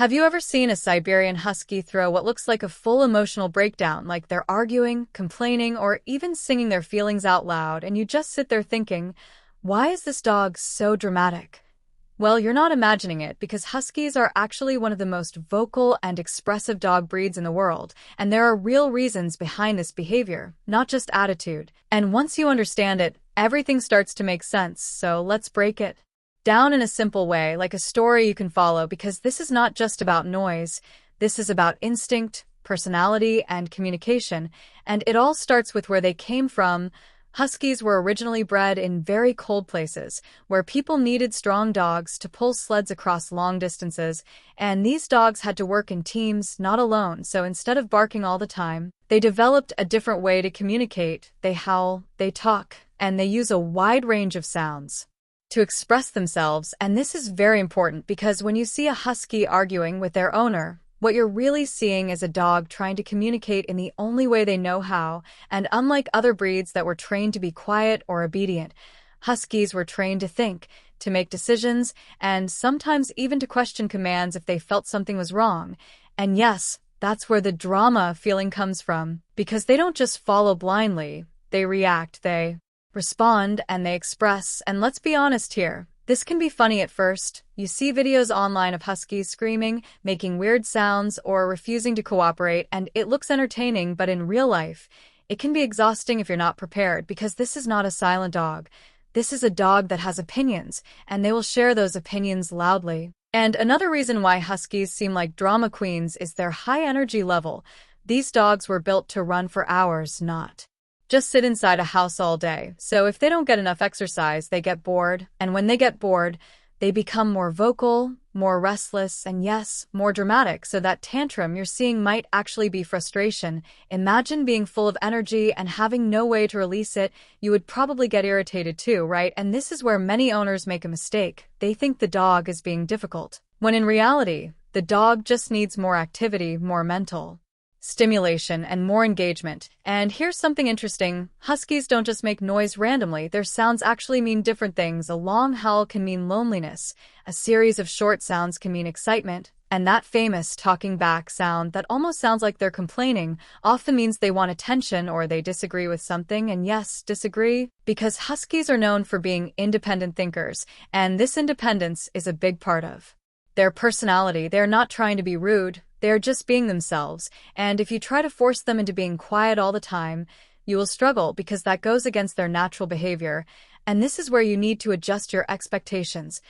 Have you ever seen a Siberian Husky throw what looks like a full emotional breakdown, like they're arguing, complaining, or even singing their feelings out loud, and you just sit there thinking, why is this dog so dramatic? Well, you're not imagining it, because Huskies are actually one of the most vocal and expressive dog breeds in the world, and there are real reasons behind this behavior, not just attitude. And once you understand it, everything starts to make sense, so let's break it down in a simple way, like a story you can follow, because this is not just about noise. This is about instinct, personality, and communication, and it all starts with where they came from. Huskies were originally bred in very cold places, where people needed strong dogs to pull sleds across long distances, and these dogs had to work in teams, not alone, so instead of barking all the time, they developed a different way to communicate. They howl, they talk, and they use a wide range of sounds to express themselves, and this is very important because when you see a husky arguing with their owner, what you're really seeing is a dog trying to communicate in the only way they know how, and unlike other breeds that were trained to be quiet or obedient, Huskies were trained to think, to make decisions, and sometimes even to question commands if they felt something was wrong. And yes, that's where the drama feeling comes from, because they don't just follow blindly, they react, they respond, and they express. And let's be honest here, this can be funny at first. You see videos online of Huskies screaming, making weird sounds, or refusing to cooperate, and it looks entertaining, but in real life, it can be exhausting if you're not prepared, because this is not a silent dog. This is a dog that has opinions, and they will share those opinions loudly. And another reason why Huskies seem like drama queens is their high energy level. These dogs were built to run for hours, not just sit inside a house all day. So if they don't get enough exercise, they get bored. And when they get bored, they become more vocal, more restless, and yes, more dramatic. So that tantrum you're seeing might actually be frustration. Imagine being full of energy and having no way to release it. You would probably get irritated too, right? And this is where many owners make a mistake. They think the dog is being difficult, when in reality, the dog just needs more activity, more mental stimulation, and more engagement. And here's something interesting. Huskies don't just make noise randomly. Their sounds actually mean different things. A long howl can mean loneliness. A series of short sounds can mean excitement. And that famous talking back sound that almost sounds like they're complaining often means they want attention or they disagree with something. And yes, disagree, because Huskies are known for being independent thinkers, and this independence is a big part of their personality. They're not trying to be rude. They're just being themselves, and if you try to force them into being quiet all the time, you will struggle because that goes against their natural behavior, and this is where you need to adjust your expectations.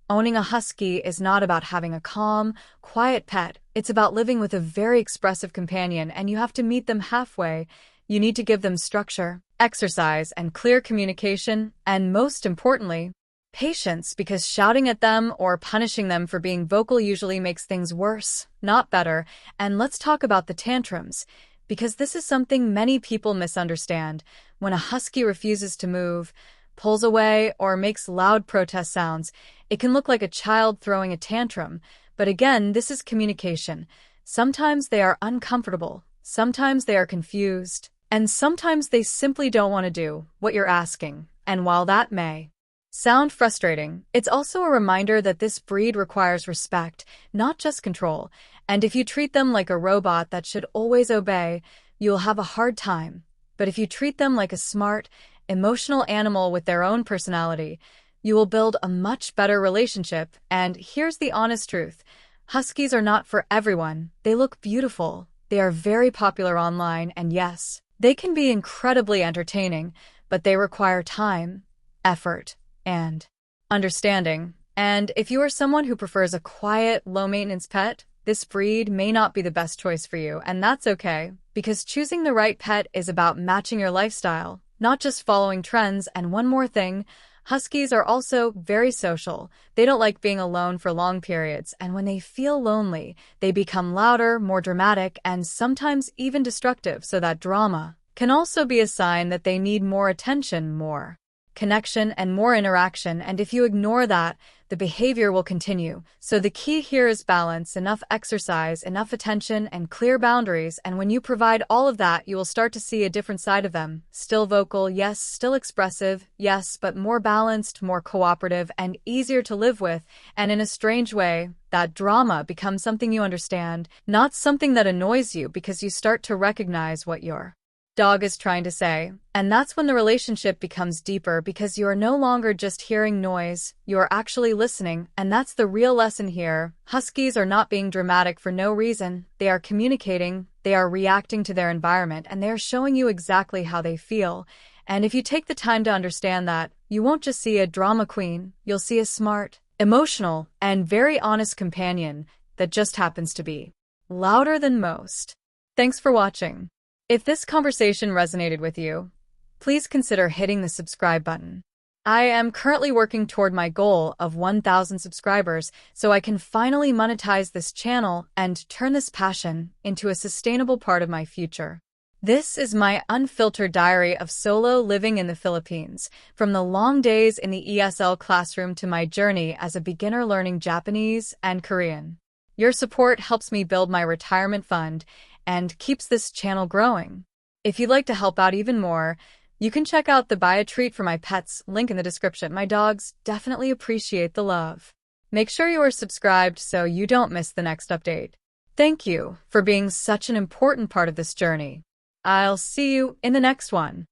Owning a husky is not about having a calm, quiet pet. It's about living with a very expressive companion, and you have to meet them halfway. You need to give them structure, exercise, and clear communication, and most importantly, patience, because shouting at them or punishing them for being vocal usually makes things worse, not better. And let's talk about the tantrums, because this is something many people misunderstand. When a husky refuses to move, pulls away, or makes loud protest sounds, it can look like a child throwing a tantrum. But again, this is communication. Sometimes they are uncomfortable, sometimes they are confused, and sometimes they simply don't want to do what you're asking. And while that may sound frustrating, it's also a reminder that this breed requires respect, not just control. And if you treat them like a robot that should always obey, you'll have a hard time. But if you treat them like a smart, emotional animal with their own personality, you will build a much better relationship. And here's the honest truth. Huskies are not for everyone. They look beautiful. They are very popular online, and yes, they can be incredibly entertaining, but they require time, effort, and understanding. And if you are someone who prefers a quiet, low-maintenance pet, this breed may not be the best choice for you, and that's okay, because choosing the right pet is about matching your lifestyle, not just following trends. And one more thing, Huskies are also very social. They don't like being alone for long periods, and when they feel lonely, they become louder, more dramatic, and sometimes even destructive. So that drama can also be a sign that they need more attention, more connection, and more interaction, and if you ignore that, the behavior will continue. So the key here is balance, enough exercise, enough attention, and clear boundaries, and when you provide all of that, you will start to see a different side of them. Still vocal, yes, still expressive, yes, but more balanced, more cooperative, and easier to live with, and in a strange way, that drama becomes something you understand, not something that annoys you because you start to recognize what your dog is trying to say. And that's when the relationship becomes deeper because you are no longer just hearing noise, you are actually listening, and that's the real lesson here. Huskies are not being dramatic for no reason. They are communicating, they are reacting to their environment, and they are showing you exactly how they feel. And if you take the time to understand that, you won't just see a drama queen, you'll see a smart, emotional, and very honest companion that just happens to be louder than most. Thanks for watching. If this conversation resonated with you, please consider hitting the subscribe button. I am currently working toward my goal of 1,000 subscribers so I can finally monetize this channel and turn this passion into a sustainable part of my future. This is my unfiltered diary of solo living in the Philippines, from the long days in the ESL classroom to my journey as a beginner learning Japanese and Korean. Your support helps me build my retirement fund and keeps this channel growing. If you'd like to help out even more, you can check out the Buy a Treat for My Pets link in the description. My dogs definitely appreciate the love. Make sure you are subscribed so you don't miss the next update. Thank you for being such an important part of this journey. I'll see you in the next one.